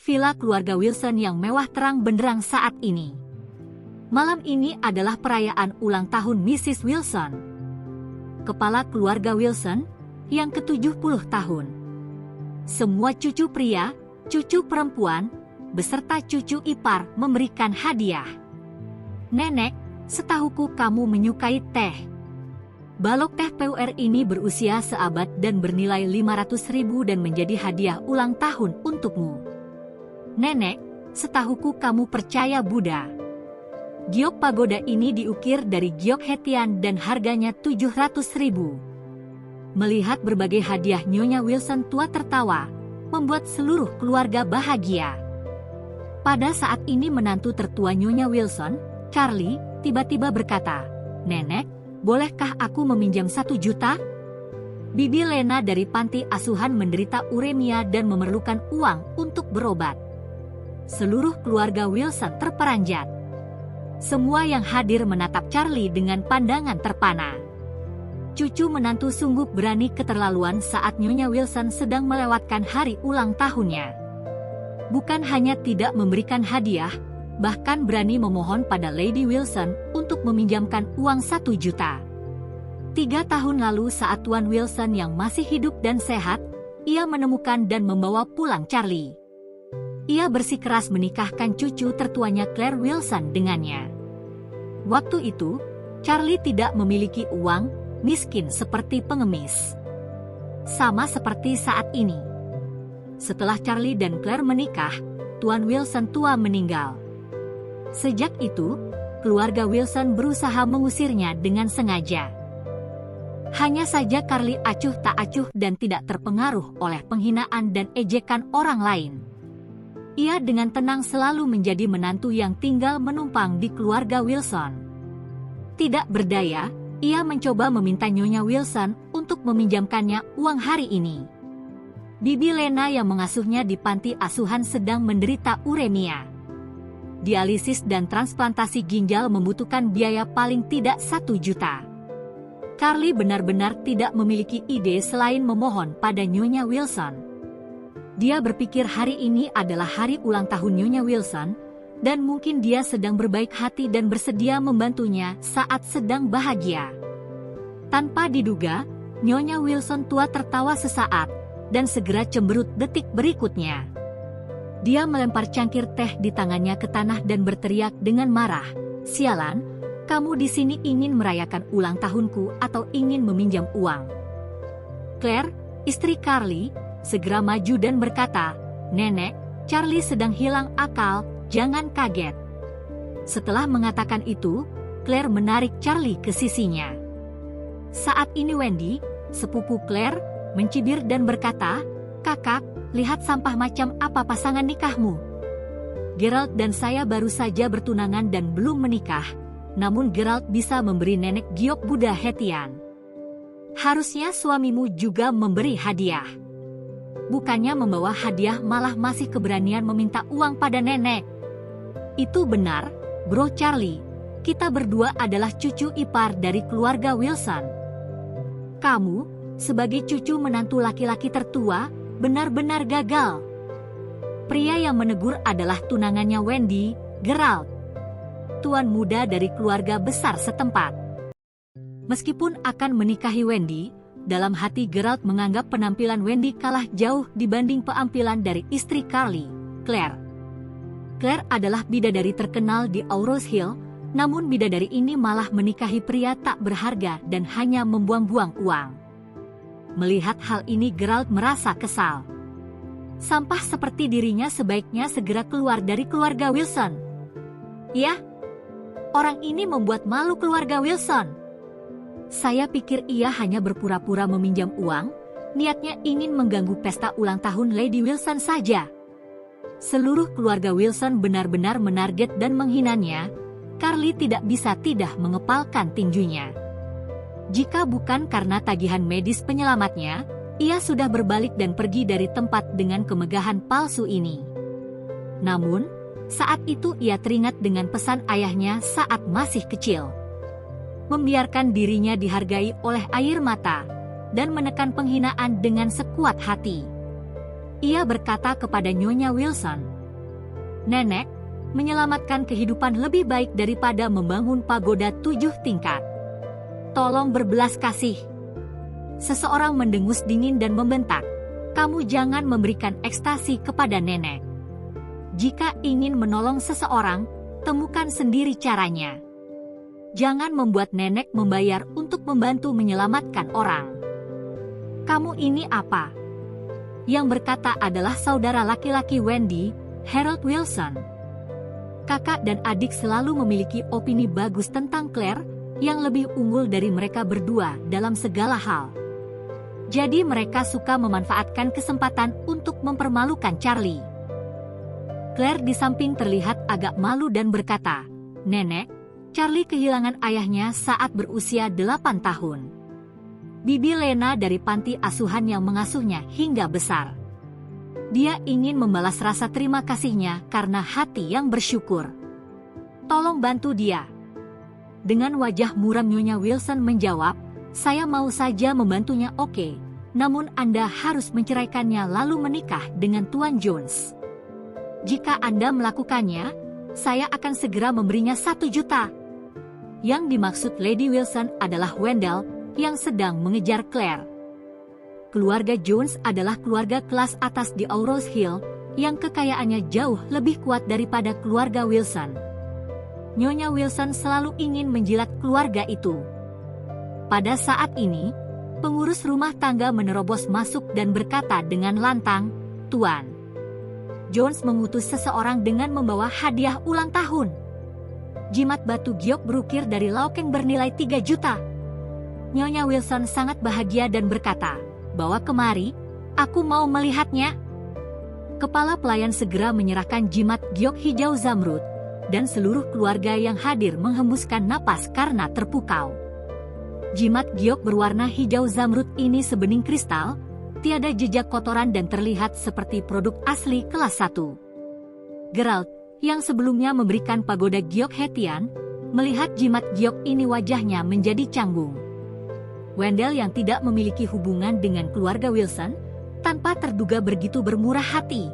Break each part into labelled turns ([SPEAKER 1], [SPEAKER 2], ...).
[SPEAKER 1] villa keluarga Wilson yang mewah terang benderang saat ini. Malam ini adalah perayaan ulang tahun Mrs. Wilson, kepala keluarga Wilson, yang ke-70 tahun. Semua cucu pria, cucu perempuan, beserta cucu ipar memberikan hadiah. Nenek, setahuku kamu menyukai teh. Balok teh PUR ini berusia seabad dan bernilai 500.000 dan menjadi hadiah ulang tahun untukmu. Nenek, setahuku kamu percaya Buddha. Giok pagoda ini diukir dari giok Hetian dan harganya 700.000. Melihat berbagai hadiah, Nyonya Wilson tua tertawa, membuat seluruh keluarga bahagia. Pada saat ini menantu tertua Nyonya Wilson, Charlie, tiba-tiba berkata, "Nenek, bolehkah aku meminjam 1 juta? Bibi Lena dari panti asuhan menderita uremia dan memerlukan uang untuk berobat." Seluruh keluarga Wilson terperanjat. Semua yang hadir menatap Charlie dengan pandangan terpana. Cucu menantu sungguh berani keterlaluan saat Nyonya Wilson sedang melewatkan hari ulang tahunnya. Bukan hanya tidak memberikan hadiah, bahkan berani memohon pada Lady Wilson untuk meminjamkan uang 1 juta. 3 tahun lalu saat Tuan Wilson yang masih hidup dan sehat, ia menemukan dan membawa pulang Charlie. Ia bersikeras menikahkan cucu tertuanya Claire Wilson dengannya. Waktu itu, Charlie tidak memiliki uang, miskin seperti pengemis. Sama seperti saat ini. Setelah Charlie dan Claire menikah, Tuan Wilson tua meninggal. Sejak itu, keluarga Wilson berusaha mengusirnya dengan sengaja. Hanya saja Carly acuh tak acuh dan tidak terpengaruh oleh penghinaan dan ejekan orang lain. Ia dengan tenang selalu menjadi menantu yang tinggal menumpang di keluarga Wilson. Tidak berdaya, ia mencoba meminta Nyonya Wilson untuk meminjamkannya uang hari ini. Bibi Lena yang mengasuhnya di panti asuhan sedang menderita uremia. Dialisis dan transplantasi ginjal membutuhkan biaya paling tidak 1 juta. Carly benar-benar tidak memiliki ide selain memohon pada Nyonya Wilson. Dia berpikir hari ini adalah hari ulang tahun Nyonya Wilson, dan mungkin dia sedang berbaik hati dan bersedia membantunya saat sedang bahagia. Tanpa diduga, Nyonya Wilson tua tertawa sesaat, dan segera cemberut detik berikutnya. Dia melempar cangkir teh di tangannya ke tanah dan berteriak dengan marah, "Sialan, kamu di sini ingin merayakan ulang tahunku atau ingin meminjam uang?" Claire, istri Carly, segera maju dan berkata, "Nenek, Charlie sedang hilang akal, jangan kaget." Setelah mengatakan itu, Claire menarik Charlie ke sisinya. Saat ini Wendy, sepupu Claire, mencibir dan berkata, "Kakak, lihat sampah macam apa pasangan nikahmu. Gerald dan saya baru saja bertunangan dan belum menikah, namun Gerald bisa memberi nenek giok Buddha Hetian. Harusnya suamimu juga memberi hadiah. Bukannya membawa hadiah malah masih keberanian meminta uang pada nenek." "Itu benar, Bro Charlie. Kita berdua adalah cucu ipar dari keluarga Wilson. Kamu, sebagai cucu menantu laki-laki tertua, benar-benar gagal." Pria yang menegur adalah tunangannya Wendy, Gerald, tuan muda dari keluarga besar setempat. Meskipun akan menikahi Wendy, dalam hati Gerald menganggap penampilan Wendy kalah jauh dibanding penampilan dari istri Carly, Claire. Claire adalah bidadari terkenal di Aurora Hill, namun bidadari ini malah menikahi pria tak berharga dan hanya membuang-buang uang. Melihat hal ini Gerald merasa kesal. Sampah seperti dirinya sebaiknya segera keluar dari keluarga Wilson. Ya, orang ini membuat malu keluarga Wilson. Saya pikir ia hanya berpura-pura meminjam uang, niatnya ingin mengganggu pesta ulang tahun Lady Wilson saja. Seluruh keluarga Wilson benar-benar menarget dan menghinanya. Carly tidak bisa tidak mengepalkan tinjunya. Jika bukan karena tagihan medis penyelamatnya, ia sudah berbalik dan pergi dari tempat dengan kemegahan palsu ini. Namun, saat itu ia teringat dengan pesan ayahnya saat masih kecil. Membiarkan dirinya dihargai oleh air mata, dan menekan penghinaan dengan sekuat hati. Ia berkata kepada Nyonya Wilson, Nenek, menyelamatkan kehidupan lebih baik daripada membangun pagoda 7 tingkat. Tolong berbelas kasih. Seseorang mendengus dingin dan membentak, kamu jangan memberikan ekstasi kepada nenek. Jika ingin menolong seseorang, temukan sendiri caranya. Jangan membuat nenek membayar untuk membantu menyelamatkan orang. Kamu ini apa? Yang berkata adalah saudara laki-laki Wendy, Harold Wilson. Kakak dan adik selalu memiliki opini bagus tentang Claire, yang lebih unggul dari mereka berdua dalam segala hal. Jadi mereka suka memanfaatkan kesempatan untuk mempermalukan Charlie. Claire di samping terlihat agak malu dan berkata, Nenek, Charlie kehilangan ayahnya saat berusia 8 tahun. Bibi Lena dari panti asuhan yang mengasuhnya hingga besar. Dia ingin membalas rasa terima kasihnya karena hati yang bersyukur. Tolong bantu dia. Dengan wajah muram Nyonya Wilson menjawab, saya mau saja membantunya oke, namun Anda harus menceraikannya lalu menikah dengan Tuan Jones. Jika Anda melakukannya, saya akan segera memberinya 1 juta. Yang dimaksud Lady Wilson adalah Wendell yang sedang mengejar Claire. Keluarga Jones adalah keluarga kelas atas di Aurora Hill yang kekayaannya jauh lebih kuat daripada keluarga Wilson. Nyonya Wilson selalu ingin menjilat keluarga itu. Pada saat ini, pengurus rumah tangga menerobos masuk dan berkata dengan lantang, Tuan Jones mengutus seseorang dengan membawa hadiah ulang tahun. Jimat batu giok berukir dari Laukeng bernilai 3 juta. Nyonya Wilson sangat bahagia dan berkata, bawa kemari, aku mau melihatnya. Kepala pelayan segera menyerahkan jimat giok hijau zamrud, dan seluruh keluarga yang hadir menghembuskan napas karena terpukau. Jimat giok berwarna hijau zamrud ini sebening kristal, tiada jejak kotoran dan terlihat seperti produk asli kelas 1. Geralt, yang sebelumnya memberikan pagoda giok Hetian, melihat jimat giok ini wajahnya menjadi canggung. Wendell yang tidak memiliki hubungan dengan keluarga Wilson, tanpa terduga begitu bermurah hati.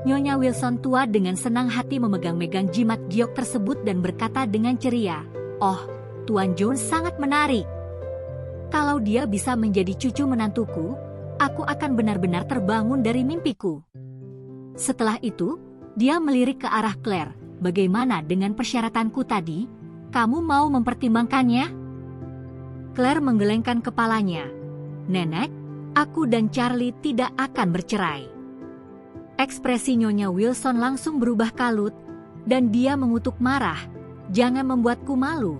[SPEAKER 1] Nyonya Wilson tua dengan senang hati memegang-megang jimat giok tersebut dan berkata dengan ceria, oh, Tuan Jones sangat menarik. Kalau dia bisa menjadi cucu menantuku, aku akan benar-benar terbangun dari mimpiku. Setelah itu, dia melirik ke arah Claire, bagaimana dengan persyaratanku tadi? Kamu mau mempertimbangkannya? Claire menggelengkan kepalanya. Nenek, aku dan Charlie tidak akan bercerai. Ekspresi Nyonya Wilson langsung berubah kalut, dan dia mengutuk marah, jangan membuatku malu.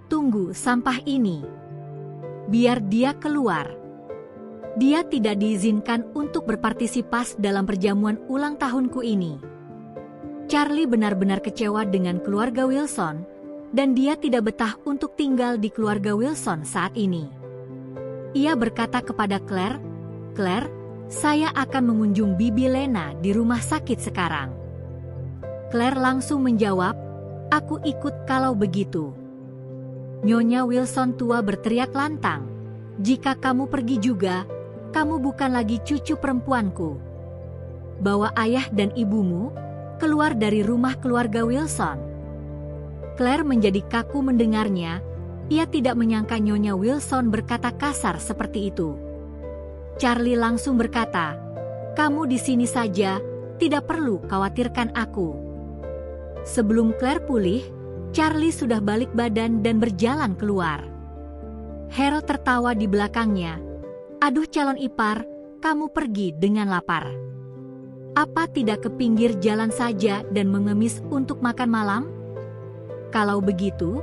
[SPEAKER 1] Tunggu sampah ini. Biar dia keluar. Dia tidak diizinkan untuk berpartisipasi dalam perjamuan ulang tahunku ini. Charlie benar-benar kecewa dengan keluarga Wilson, dan dia tidak betah untuk tinggal di keluarga Wilson saat ini. Ia berkata kepada Claire, Claire, saya akan mengunjung Bibi Lena di rumah sakit sekarang. Claire langsung menjawab, aku ikut kalau begitu. Nyonya Wilson tua berteriak lantang, jika kamu pergi juga, kamu bukan lagi cucu perempuanku. Bawa ayah dan ibumu keluar dari rumah keluarga Wilson. Claire menjadi kaku mendengarnya, ia tidak menyangka Nyonya Wilson berkata kasar seperti itu. Charlie langsung berkata, kamu di sini saja, tidak perlu khawatirkan aku. Sebelum Claire pulih, Charlie sudah balik badan dan berjalan keluar. Harold tertawa di belakangnya. Aduh calon ipar, kamu pergi dengan lapar. Apa tidak ke pinggir jalan saja dan mengemis untuk makan malam? Kalau begitu,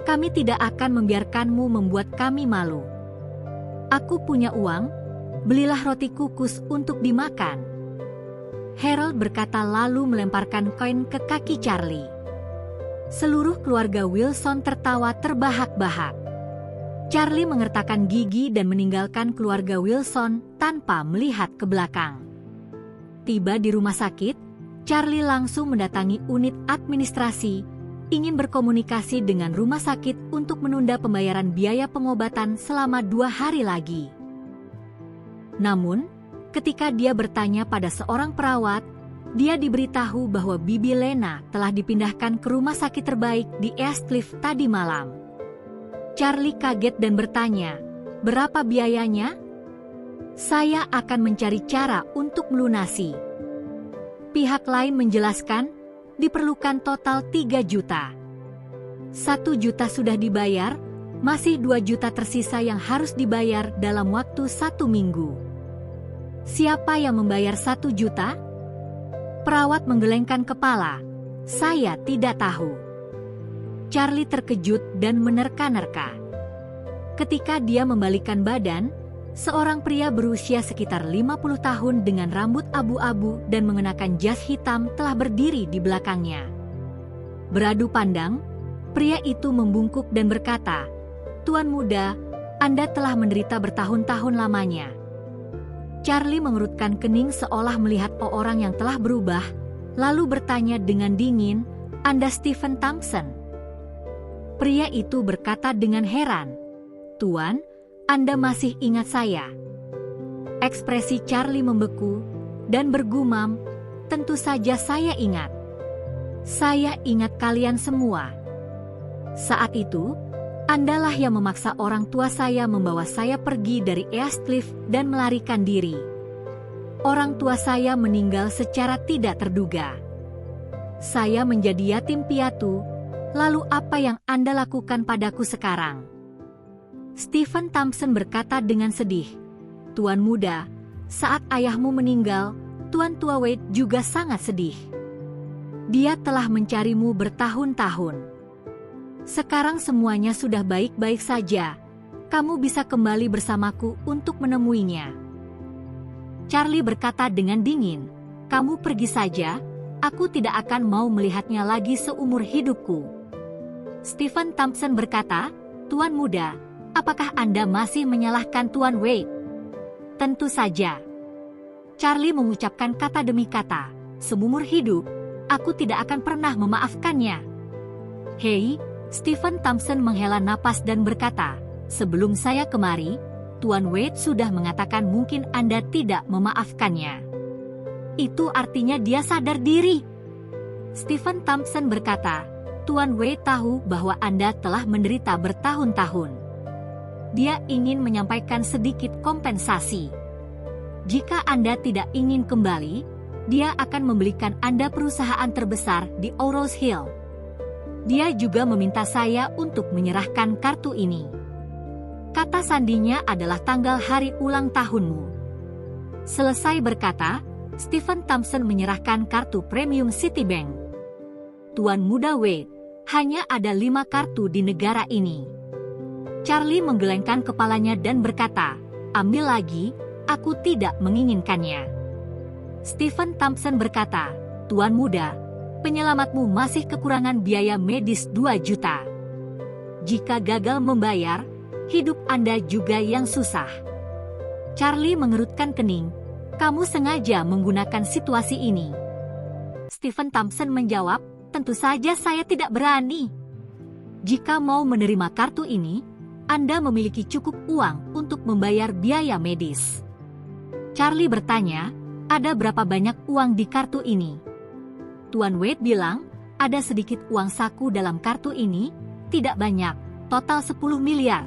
[SPEAKER 1] kami tidak akan membiarkanmu membuat kami malu. Aku punya uang, belilah roti kukus untuk dimakan. Harold berkata lalu melemparkan koin ke kaki Charlie. Seluruh keluarga Wilson tertawa terbahak-bahak. Charlie mengertakkan gigi dan meninggalkan keluarga Wilson tanpa melihat ke belakang. Tiba di rumah sakit, Charlie langsung mendatangi unit administrasi, ingin berkomunikasi dengan rumah sakit untuk menunda pembayaran biaya pengobatan selama 2 hari lagi. Namun, ketika dia bertanya pada seorang perawat, dia diberitahu bahwa Bibi Lena telah dipindahkan ke rumah sakit terbaik di Eastcliff tadi malam. Charlie kaget dan bertanya, "Berapa biayanya?" "Saya akan mencari cara untuk melunasi." Pihak lain menjelaskan, diperlukan total 3 juta. 1 juta sudah dibayar, masih 2 juta tersisa yang harus dibayar dalam waktu 1 minggu. "Siapa yang membayar 1 juta? Perawat menggelengkan kepala. "Saya tidak tahu." Charlie terkejut dan menerka-nerka. Ketika dia membalikkan badan, seorang pria berusia sekitar 50 tahun dengan rambut abu-abu dan mengenakan jas hitam telah berdiri di belakangnya. Beradu pandang, pria itu membungkuk dan berkata, "Tuan muda, Anda telah menderita bertahun-tahun lamanya." Charlie mengerutkan kening seolah melihat orang yang telah berubah, lalu bertanya dengan dingin, "Anda Stephen Thompson?" Pria itu berkata dengan heran, "Tuan, Anda masih ingat saya?" Ekspresi Charlie membeku dan bergumam, "Tentu saja saya ingat. Saya ingat kalian semua. Saat itu, Andalah yang memaksa orang tua saya membawa saya pergi dari Eastcliff dan melarikan diri. Orang tua saya meninggal secara tidak terduga. Saya menjadi yatim piatu, lalu apa yang Anda lakukan padaku sekarang?" Stephen Thompson berkata dengan sedih, "Tuan muda, saat ayahmu meninggal, Tuan tua Wade juga sangat sedih. Dia telah mencarimu bertahun-tahun. Sekarang semuanya sudah baik-baik saja. Kamu bisa kembali bersamaku untuk menemuinya." Charlie berkata dengan dingin, "Kamu pergi saja, aku tidak akan mau melihatnya lagi seumur hidupku." Stephen Thompson berkata, "Tuan muda, apakah Anda masih menyalahkan Tuan Wade?" "Tentu saja." Charlie mengucapkan kata demi kata, "Seumur hidup, aku tidak akan pernah memaafkannya." "Hei," Stephen Thompson menghela napas dan berkata, "Sebelum saya kemari, Tuan Wade sudah mengatakan mungkin Anda tidak memaafkannya. Itu artinya dia sadar diri." Stephen Thompson berkata, "Tuan Wade tahu bahwa Anda telah menderita bertahun-tahun. Dia ingin menyampaikan sedikit kompensasi. Jika Anda tidak ingin kembali, dia akan membelikan Anda perusahaan terbesar di Oro's Hill. Dia juga meminta saya untuk menyerahkan kartu ini. Kata sandinya adalah tanggal hari ulang tahunmu." Selesai berkata, Stephen Thompson menyerahkan kartu premium Citibank. "Tuan muda Wade, hanya ada 5 kartu di negara ini." Charlie menggelengkan kepalanya dan berkata, "Ambil lagi, aku tidak menginginkannya." Stephen Thompson berkata, "Tuan muda, penyelamatmu masih kekurangan biaya medis 2 juta. Jika gagal membayar, hidup Anda juga yang susah." Charlie mengerutkan kening, "Kamu sengaja menggunakan situasi ini." Stephen Thompson menjawab, "Tentu saja saya tidak berani. Jika mau menerima kartu ini, Anda memiliki cukup uang untuk membayar biaya medis." Charlie bertanya, "Ada berapa banyak uang di kartu ini?" Tuan Wade bilang, "Ada sedikit uang saku dalam kartu ini, tidak banyak, total 10 miliar.